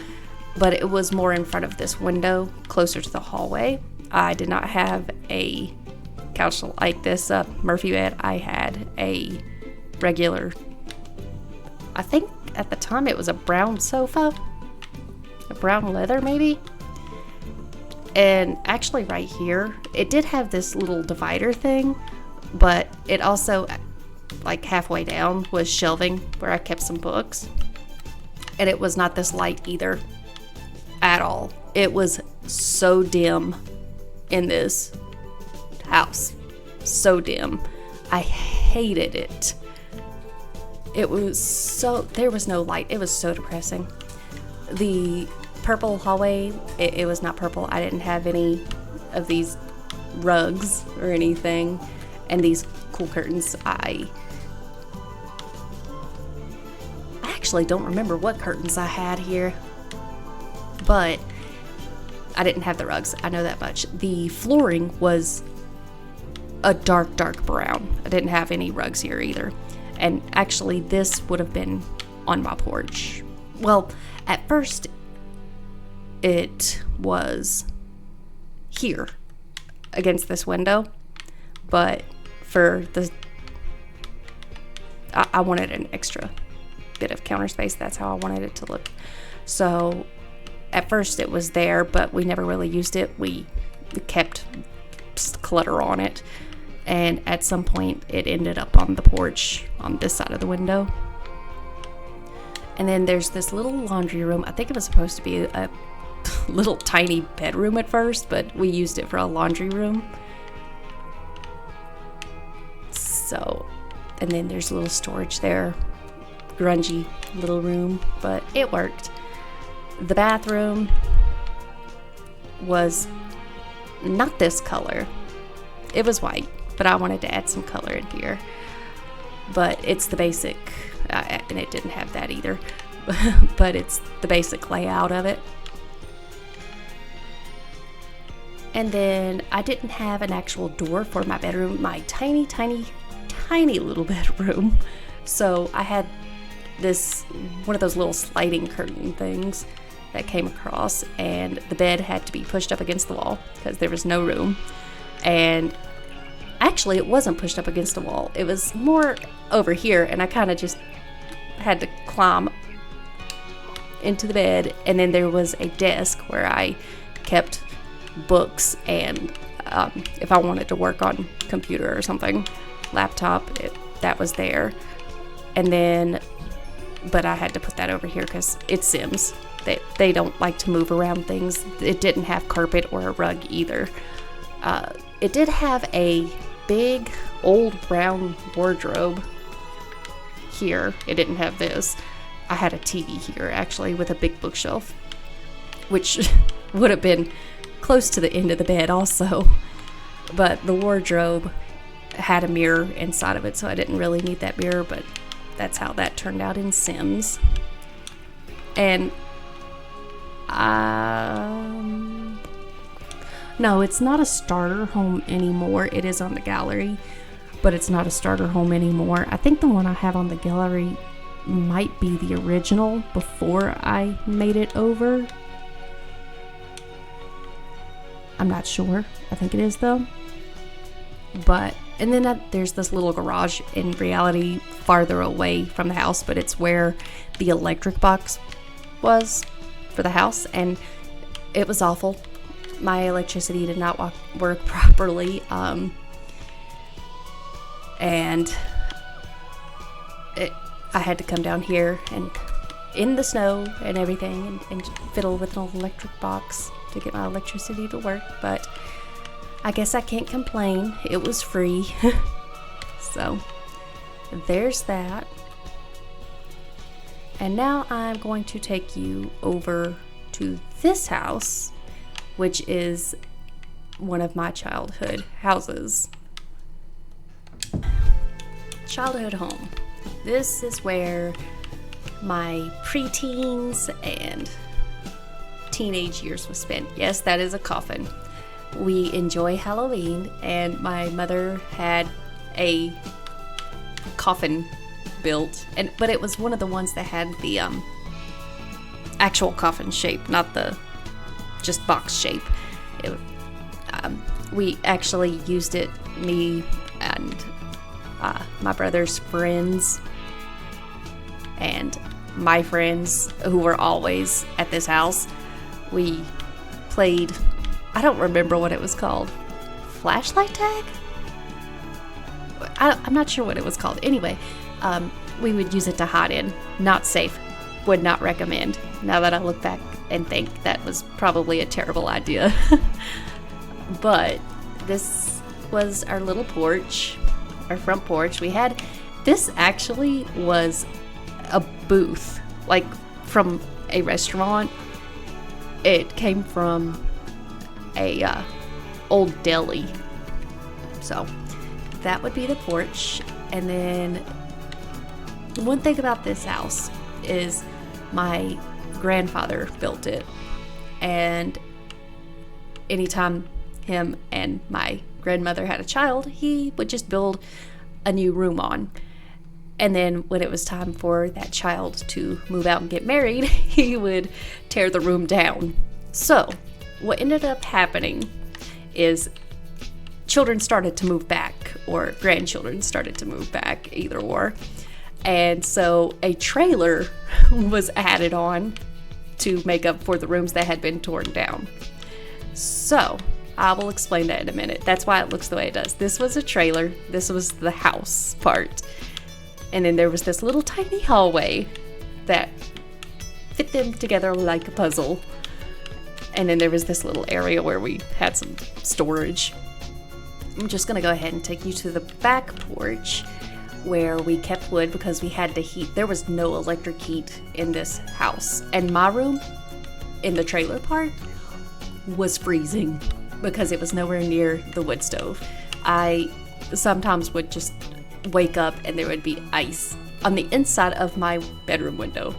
but it was more in front of this window, closer to the hallway. I did not have a couch like this, Murphy bed. I had a regular, I think at the time it was a brown sofa, a brown leather maybe. And actually right here, it did have this little divider thing, but it also, like halfway down, was shelving where I kept some books. And it was not this light either, at all. It was so dim in this house. So dim. I hated it. It was so, there was no light. It was so depressing. The purple hallway, it was not purple. I didn't have any of these rugs or anything. And these cool curtains, I actually don't remember what curtains I had here, but I didn't have the rugs. I know that much. The flooring was a dark brown. I didn't have any rugs here either. And actually, this would have been on my porch. Well, at first, it was here against this window, but for the, I wanted an extra bit of counter space. That's how I wanted it to look. So at first it was there, but we never really used it. We kept clutter on it, and at some point it ended up on the porch on this side of the window. And then there's this little laundry room. I think it was supposed to be a little tiny bedroom at first, but we used it for a laundry room. So, and then there's a little storage there, grungy little room, but it worked. The bathroom was not this color. It was white, but I wanted to add some color in here. But it's the basic, and it didn't have that either, but it's the basic layout of it. And then I didn't have an actual door for my bedroom, my tiny little bedroom. So I had this, one of those little sliding curtain things that came across, and the bed had to be pushed up against the wall because there was no room. And actually it wasn't pushed up against the wall. It was more over here, and I kind of just had to climb into the bed. And then there was a desk where I kept books, and if I wanted to work on computer or something, laptop, that was there. And then, but I had to put that over here because it's Sims. They don't like to move around things. It didn't have carpet or a rug either. It did have a big old brown wardrobe here. It didn't have this. I had a TV here actually with a big bookshelf, which would have been close to the end of the bed also. But the wardrobe had a mirror inside of it, so I didn't really need that mirror, but that's how that turned out in Sims. And no, it's not a starter home anymore. It is on the gallery, but it's not a starter home anymore. I think the one I have on the gallery might be the original before I made it over. I'm not sure. I think it is though. But, and then there's this little garage, in reality farther away from the house, but it's where the electric box was for the house, and it was awful. My electricity did not work properly, and I had to come down here and in the snow and everything and fiddle with an electric box to get my electricity to work, but I guess I can't complain. It was free. So there's that. And now I'm going to take you over to this house, which is one of my childhood houses. Childhood home. This is where my preteens and teenage years was spent. Yes, that is a coffin. We enjoy Halloween, and my mother had a coffin built, but it was one of the ones that had the actual coffin shape, not the just box shape. We actually used it, me and my brother's friends and my friends who were always at this house. We played, I don't remember what it was called, flashlight tag? I'm not sure what it was called. Anyway, we would use it to hide in. Not safe. Would not recommend. Now that I look back and think that was probably a terrible idea. But this was our little porch, our front porch. This actually was a booth, like from a restaurant. It came from a old deli. So that would be the porch. And then one thing about this house is my grandfather built it, and anytime him and my grandmother had a child, he would just build a new room on. And then when it was time for that child to move out and get married, he would tear the room down. So what ended up happening is children started to move back, or grandchildren started to move back, either or. And so a trailer was added on to make up for the rooms that had been torn down. So I will explain that in a minute. That's why it looks the way it does. This was a trailer. This was the house part. And then there was this little tiny hallway that fit them together like a puzzle. And then there was this little area where we had some storage. I'm just gonna go ahead and take you to the back porch where we kept wood because we had to heat. There was no electric heat in this house. And my room, in the trailer part, was freezing because it was nowhere near the wood stove. I sometimes would just wake up and there would be ice on the inside of my bedroom window.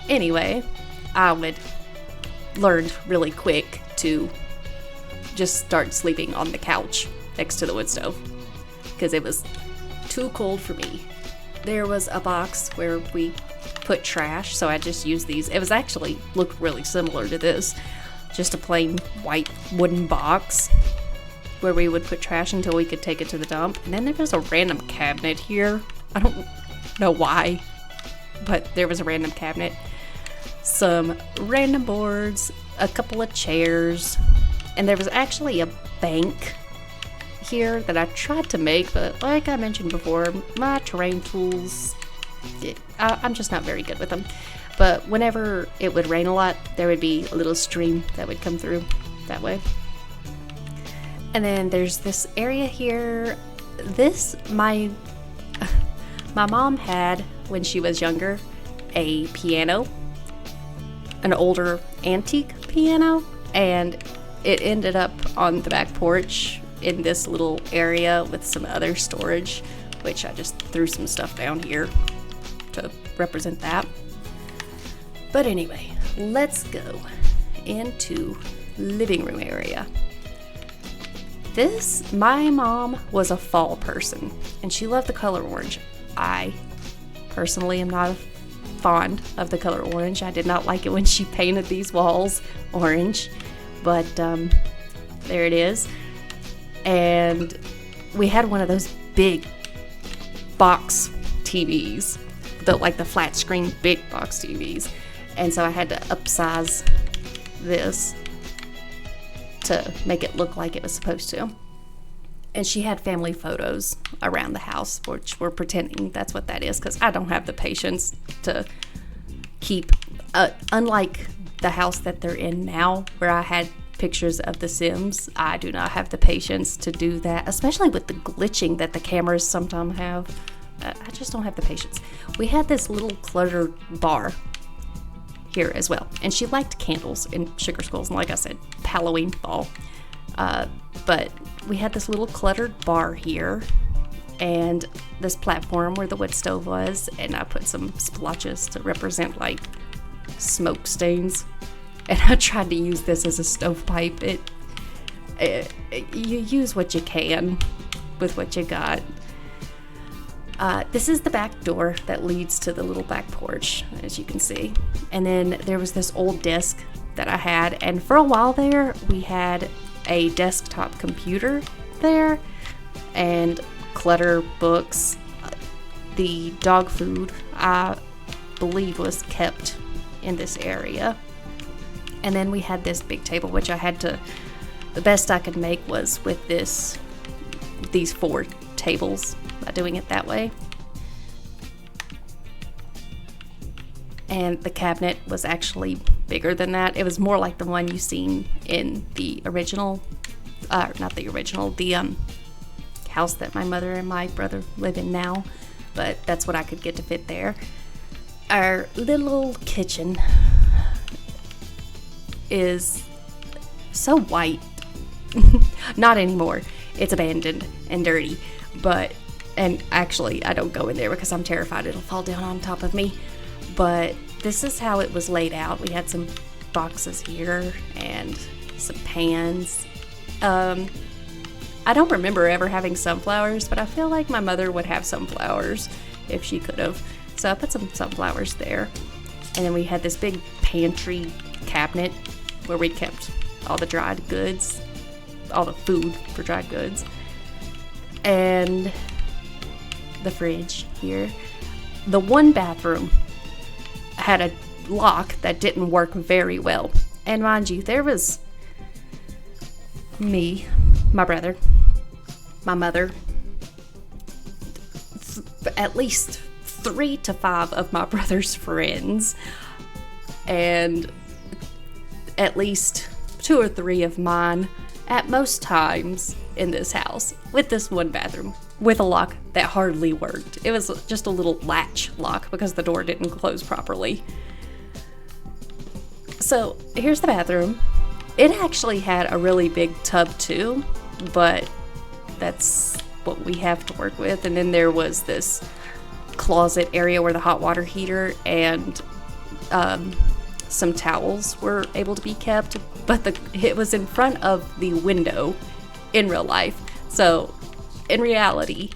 Anyway, I would learn really quick to just start sleeping on the couch next to the wood stove because it was too cold for me. There was a box where we put trash, so I just used these. It was actually looked really similar to this, just a plain white wooden box where we would put trash until we could take it to the dump. And then there was a random cabinet here. I don't know why, but there was a random cabinet, some random boards, a couple of chairs, and there was actually a bank here that I tried to make, but like I mentioned before, my terrain tools, I'm just not very good with them. But whenever it would rain a lot, there would be a little stream that would come through that way. And then there's this area here. This, my mom had, when she was younger, a piano, an older antique piano, and it ended up on the back porch in this little area with some other storage, which I just threw some stuff down here to represent that. But anyway, let's go into living room area. My mom was a fall person, and she loved the color orange. I personally am not fond of the color orange. I did not like it when she painted these walls orange, but there it is. And we had one of those big box TVs, the flat screen big box TVs, and so I had to upsize this to make it look like it was supposed to. And she had family photos around the house, which we're pretending that's what that is, because I don't have the patience to keep, unlike the house that they're in now, where I had pictures of The Sims, I do not have the patience to do that, especially with the glitching that the cameras sometimes have. I just don't have the patience. We had this little cluttered bar here as well, and she liked candles and sugar skulls, and like I said, Halloween, fall. But we had this little cluttered bar here, and this platform where the wood stove was, and I put some splotches to represent like smoke stains. And I tried to use this as a stovepipe. You use what you can with what you got. This is the back door that leads to the little back porch, as you can see. And then there was this old desk that I had, and for a while there, we had a desktop computer there, and clutter books. The dog food, I believe, was kept in this area. And then we had this big table, which I had to, the best I could make was with these 4 tables, by doing it that way. And the cabinet was actually bigger than that. It was more like the one you've seen in the original, the house that my mother and my brother live in now, but that's what I could get to fit there. Our little kitchen is so white. Not anymore. It's abandoned and dirty, and actually I don't go in there because I'm terrified it'll fall down on top of me. But this is how it was laid out. We had some boxes here and some pans. I don't remember ever having sunflowers, but I feel like my mother would have sunflowers if she could have. So I put some sunflowers there. And then we had this big pantry cabinet where we kept all the dried goods, all the food for dried goods. And the fridge here. The one bathroom had a lock that didn't work very well. And mind you, there was me, my brother, my mother, at least 3 to 5 of my brother's friends, and at least 2 or 3 of mine at most times in this house, with this one bathroom with a lock that hardly worked. It was just a little latch lock because the door didn't close properly. So here's the bathroom. It actually had a really big tub too, but that's what we have to work with. And then there was this closet area where the hot water heater and some towels were able to be kept, but it was in front of the window in real life. So in reality,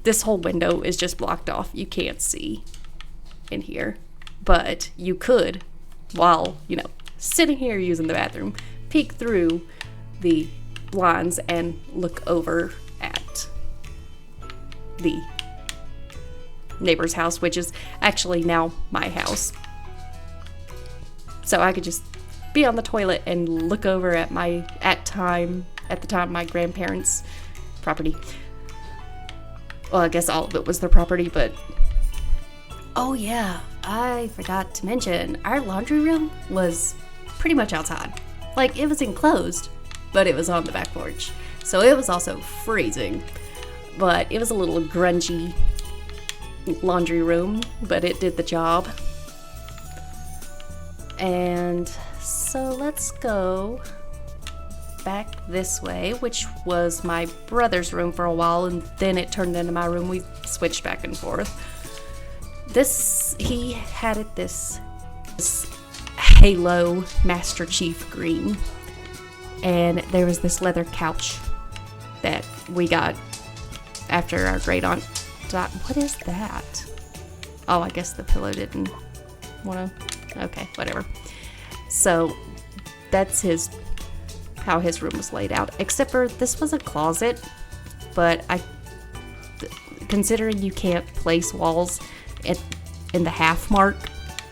this whole window is just blocked off. You can't see in here, but you could, while sitting here using the bathroom, peek through the blinds and look over at the neighbor's house, which is actually now my house. So I could just be on the toilet and look over at at the time my grandparents' property. Well, I guess all of it was their property, but oh yeah, I forgot to mention our laundry room was pretty much outside. Like, it was enclosed, but it was on the back porch. So it was also freezing, but it was a little grungy laundry room, but it did the job. And so let's go back this way, which was my brother's room for a while, and then it turned into my room. We switched back and forth. He had it this Halo Master Chief green, and there was this leather couch that we got after our great aunt died. What is that? Oh, I guess the pillow didn't want to. Okay, whatever. So that's how his room was laid out, except for this was a closet, but considering you can't place walls in the half mark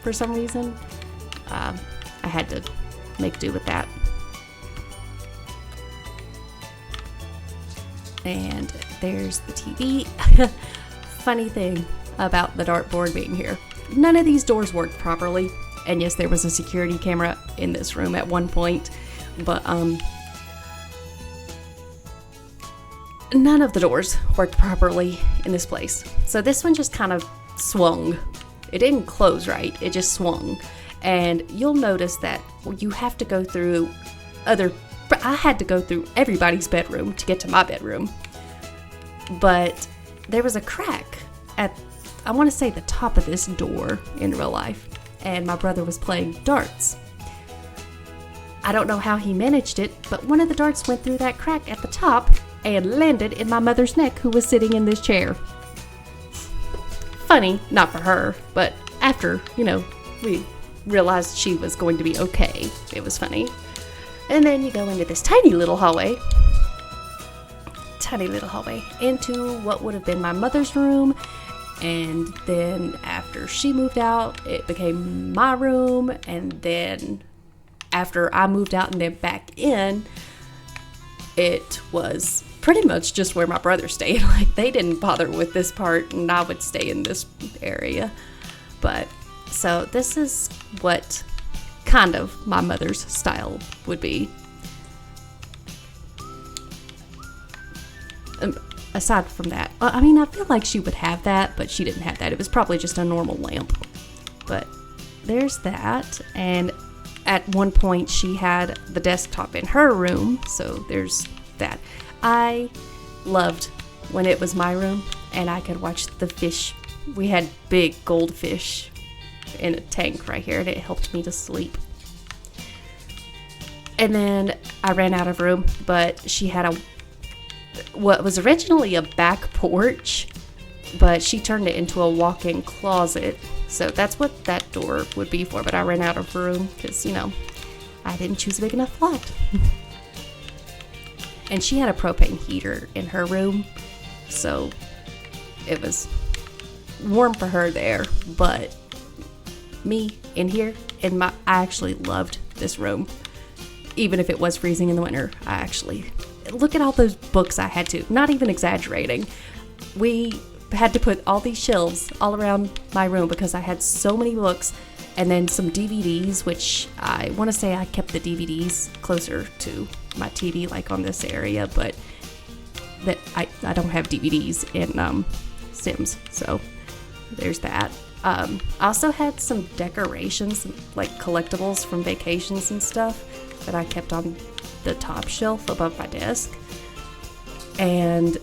for some reason, I had to make do with that. And there's the TV. Funny thing about the dartboard being here, none of these doors worked properly. And yes, there was a security camera in this room at one point, but none of the doors worked properly in this place. So this one just kind of swung. It didn't close right, it just swung. And you'll notice that you have to go through I had to go through everybody's bedroom to get to my bedroom. But there was a crack at, I want to say, the top of this door in real life. And my brother was playing darts. I don't know how he managed it, but one of the darts went through that crack at the top and landed in my mother's neck, who was sitting in this chair. Funny, not for her, but after, we realized she was going to be okay, it was funny. And then you go into this tiny little hallway into what would have been my mother's room. And then after she moved out, it became my room. And then after I moved out and then back in, it was pretty much just where my brother stayed. Like, they didn't bother with this part, and I would stay in this area. But so this is what kind of my mother's style would be. Aside from that, I feel like she would have that, but she didn't have that. It was probably just a normal lamp. But there's that. And at one point, she had the desktop in her room, so there's that. I loved when it was my room, and I could watch the fish. We had big goldfish in a tank right here, and it helped me to sleep. And then I ran out of room, but she had what was originally a back porch, but she turned it into a walk-in closet. So that's what that door would be for, but I ran out of room because, I didn't choose a big enough lot. And she had a propane heater in her room, so it was warm for her there, but me in here, I actually loved this room. Even if it was freezing in the winter, look at all those books I had to, not even exaggerating. We had to put all these shelves all around my room because I had so many books, and then some DVDs, which I want to say I kept the DVDs closer to my TV, like on this area, but that I don't have DVDs in Sims, so there's that. I also had some decorations, like collectibles from vacations and stuff, that I kept on the top shelf above my desk. And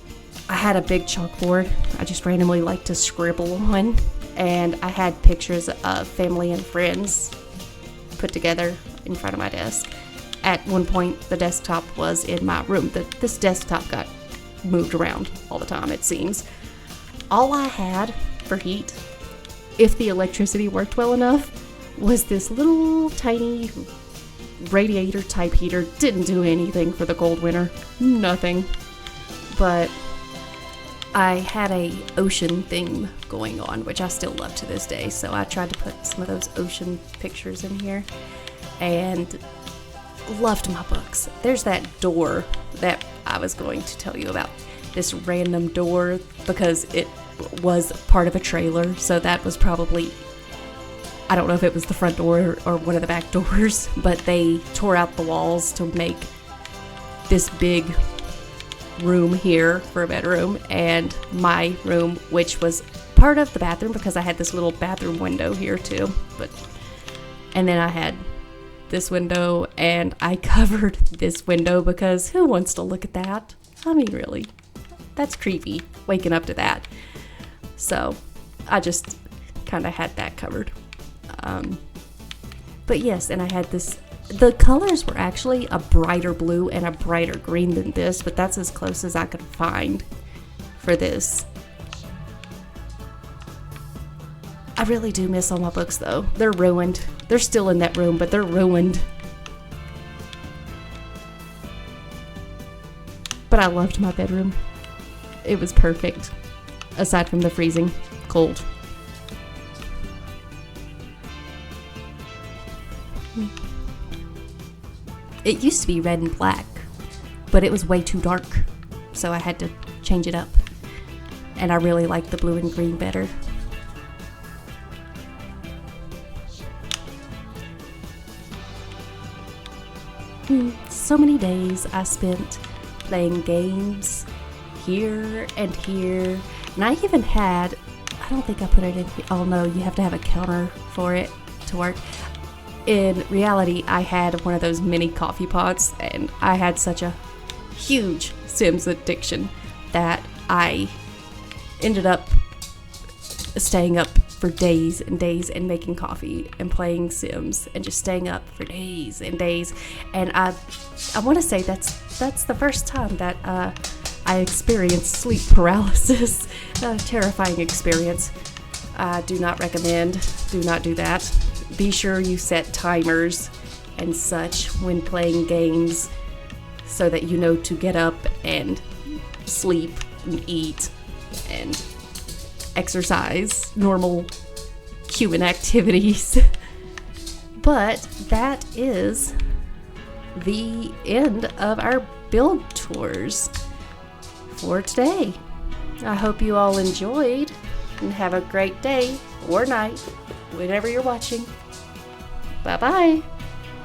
I had a big chalkboard I just randomly like to scribble on, and I had pictures of family and friends put together in front of my desk. At one point, the desktop was in my room. This desktop got moved around all the time, it seems. All I had for heat, if the electricity worked well enough, was this little tiny radiator type heater. Didn't do anything for the cold winter. Nothing. But I had a ocean theme going on, which I still love to this day. So I tried to put some of those ocean pictures in here, and loved my books. There's that door that I was going to tell you about. This random door, because it was part of a trailer. So that was probably, I don't know if it was the front door or one of the back doors, but they tore out the walls to make this big room here for a bedroom, and my room, which was part of the bathroom because I had this little bathroom window here too. And then I had this window, and I covered this window because who wants to look at that? I mean, really, that's creepy, waking up to that. So I just kind of had that covered. But yes, and I had this, the colors were actually a brighter blue and a brighter green than this, but that's as close as I could find for this. I really do miss all my books though. They're ruined. They're still in that room, but they're ruined. But I loved my bedroom. It was perfect, aside from the freezing cold. It used to be red and black, but it was way too dark, so I had to change it up. And I really like the blue and green better. So many days I spent playing games here and here, and I even had, I don't think I put it in here. Oh no, you have to have a counter for it to work. In reality, I had one of those mini coffee pots, and I had such a huge Sims addiction that I ended up staying up for days and days and making coffee and playing Sims and just staying up for days and days. And I want to say that's the first time that I experienced sleep paralysis. A terrifying experience. I do not recommend. Do not do that. Be sure you set timers and such when playing games so that you know to get up and sleep and eat and exercise, normal human activities. But that is the end of our build tours for today. I hope you all enjoyed and have a great day or night whenever you're watching. Bye bye.